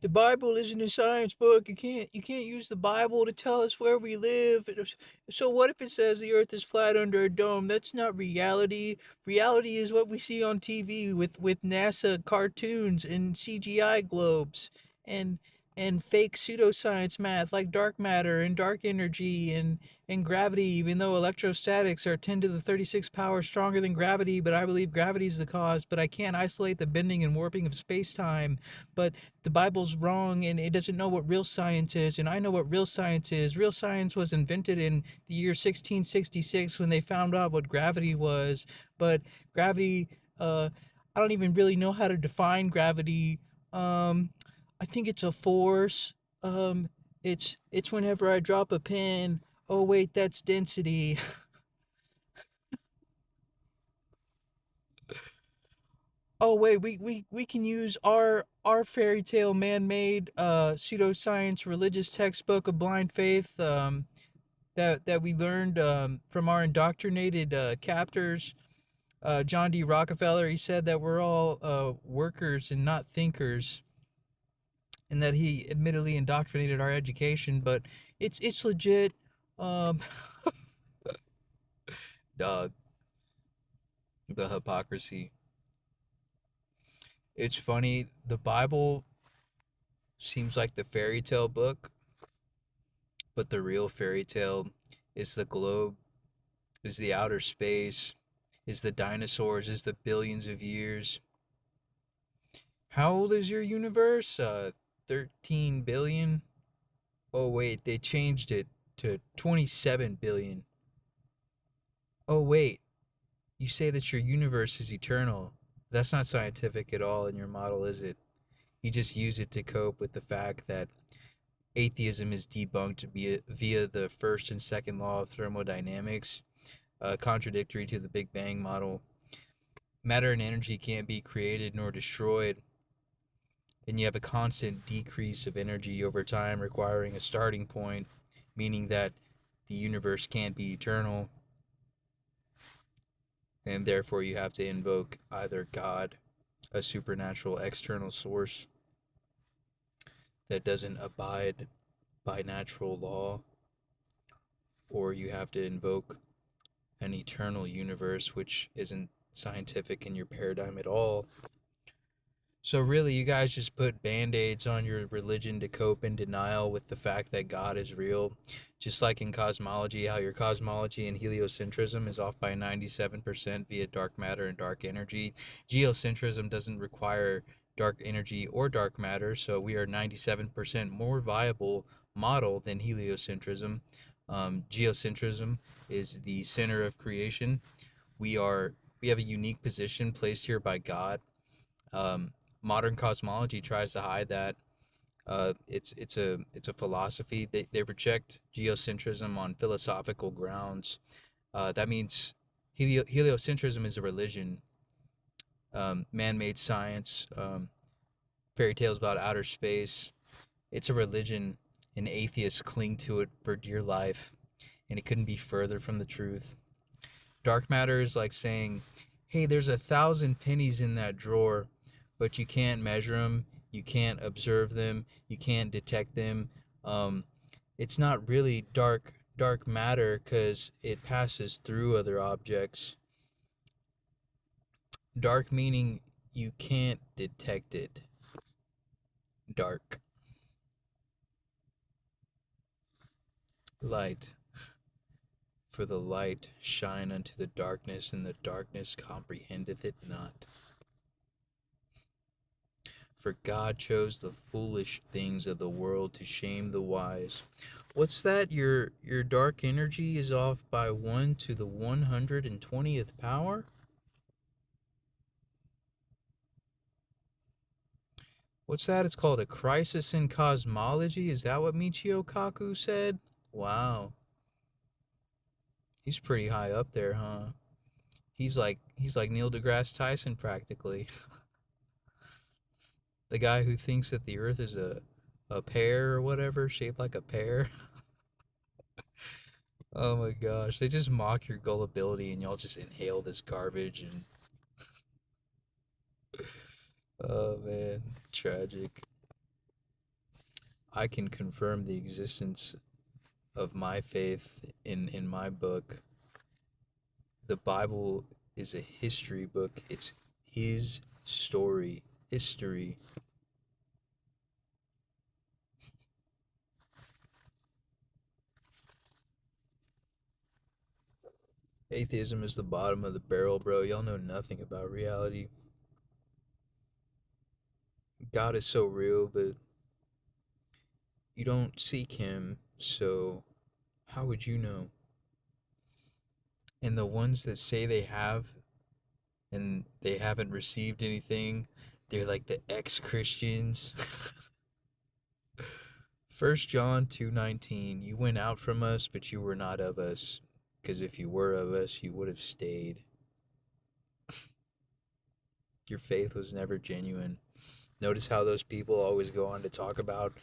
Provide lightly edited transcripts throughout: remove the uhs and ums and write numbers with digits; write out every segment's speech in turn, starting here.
The Bible isn't a science book. You can't use the Bible to tell us where we live. So what if it says the earth is flat under a dome? That's not reality. Reality is what we see on TV with NASA cartoons and CGI globes and and fake pseudoscience math like dark matter and dark energy and gravity, even though electrostatics are 10 to the 36 power stronger than gravity, but I believe gravity is the cause, but I can't isolate the bending and warping of space-time. But the Bible's wrong and it doesn't know what real science is, and I know what real science is. Real science was invented in the year 1666 when they found out what gravity was. But gravity, I don't even really know how to define gravity. I think it's a force. It's whenever I drop a pin. Oh wait, that's density. Oh wait, we can use our fairy tale man-made pseudoscience religious textbook of blind faith that we learned from our indoctrinated captors. John D. Rockefeller, he said that we're all workers and not thinkers, and that he admittedly indoctrinated our education, but it's legit. Um, Dog, the hypocrisy. It's funny. The Bible seems like the fairy tale book, but the real fairy tale is the globe, is the outer space, is the dinosaurs, is the billions of years. How old is your universe? 13 billion? Oh, wait, they changed it to 27 billion. Oh, wait, you say that your universe is eternal. That's not scientific at all in your model, is it? You just use it to cope with the fact that atheism is debunked via the first and second law of thermodynamics, contradictory to the Big Bang model. Matter and energy can't be created nor destroyed, and you have a constant decrease of energy over time, requiring a starting point, meaning that the universe can't be eternal, and therefore you have to invoke either God, a supernatural external source that doesn't abide by natural law, or you have to invoke an eternal universe, which isn't scientific in your paradigm at all. So really, you guys just put band-aids on your religion to cope in denial with the fact that God is real. Just like in cosmology, how your cosmology and heliocentrism is off by 97% via dark matter and dark energy. Geocentrism doesn't require dark energy or dark matter, so we are 97% more viable model than heliocentrism. Geocentrism is the center of creation. We are we have a unique position placed here by God. Um, Modern cosmology tries to hide that. It's a philosophy. They reject geocentrism on philosophical grounds. That means heliocentrism is a religion, man-made science, fairy tales about outer space. It's a religion, and atheists cling to it for dear life, and it couldn't be further from the truth. Dark matter is like saying, hey, there's 1,000 pennies in that drawer, but you can't measure them, you can't observe them, you can't detect them. Um, it's not really dark matter because it passes through other objects. Dark meaning you can't detect it. Dark. Light. For the light shine unto the darkness, and the darkness comprehendeth it not. For God chose the foolish things of the world to shame the wise. What's that? Your dark energy is off by 1 to the 120th power? What's that? It's called a crisis in cosmology? Is that what Michio Kaku said? Wow. He's pretty high up there, huh? He's like Neil deGrasse Tyson practically. The guy who thinks that the earth is a pear or whatever, shaped like a pear. Oh my gosh, they just mock your gullibility and y'all just inhale this garbage and oh man, tragic. I can confirm the existence of my faith in my book. The Bible is a history book. It's his story, history. Atheism is the bottom of the barrel, bro. Y'all know nothing about reality. God is so real, but you don't seek him, so how would you know? And the ones that say they have and they haven't received anything, they're like the ex-Christians. First John 2:19, you went out from us, but you were not of us, because if you were of us, you would have stayed. Your faith was never genuine. Notice how those people always go on to talk about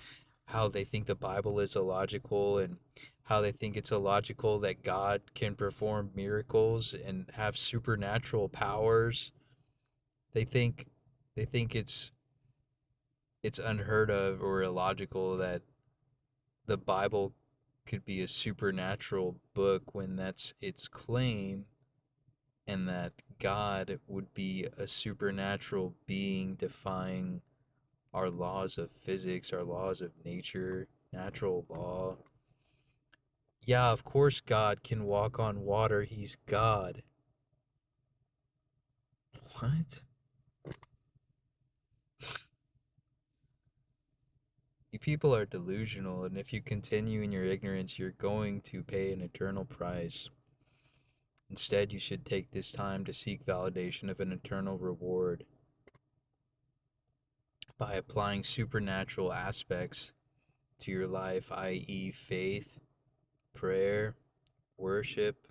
how they think the Bible is illogical and how they think it's illogical that God can perform miracles and have supernatural powers. They think they think it's unheard of or illogical that the Bible could be a supernatural book when that's its claim, and that God would be a supernatural being defying our laws of physics, our laws of nature, natural law. Yeah, of course God can walk on water. He's God. What? You people are delusional, and if you continue in your ignorance, you're going to pay an eternal price. Instead, you should take this time to seek validation of an eternal reward by applying supernatural aspects to your life, i.e., faith, prayer, worship,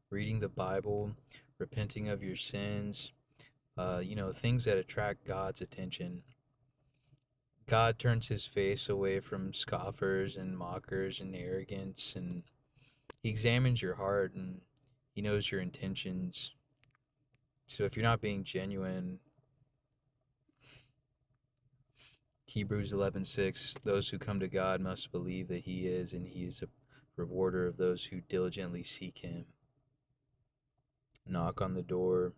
reading the Bible, repenting of your sins, things that attract God's attention. God turns his face away from scoffers and mockers and arrogance, and he examines your heart and he knows your intentions. So if you're not being genuine, Hebrews 11:6, those who come to God must believe that he is, and he is a rewarder of those who diligently seek him. Knock on the door,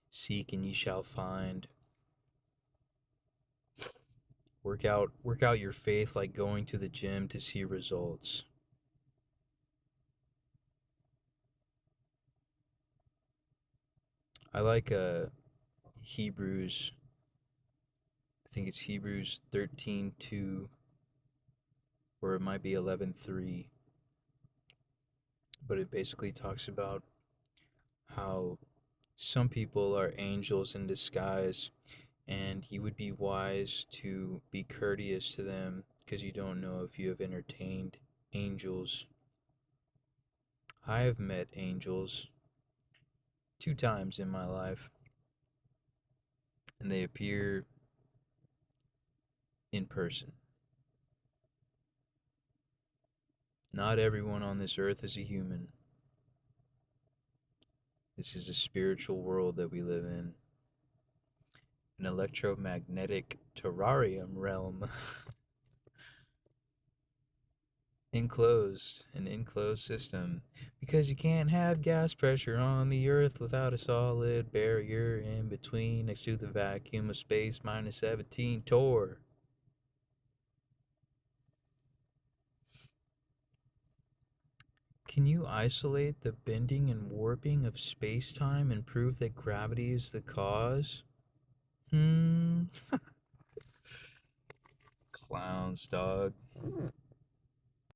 seek and ye shall find. Work out your faith like going to the gym to see results. I like Hebrews, I think it's Hebrews 13:2, or it might be 11:3, but it basically talks about how some people are angels in disguise, and you would be wise to be courteous to them because you don't know if you have entertained angels. I have met angels 2 times in my life, and they appear in person. Not everyone on this earth is a human. This is a spiritual world that we live in, an electromagnetic terrarium realm. An enclosed system, because you can't have gas pressure on the earth without a solid barrier in between next to the vacuum of space minus 17 torr. Can you isolate the bending and warping of space-time and prove that gravity is the cause? Clowns, dog.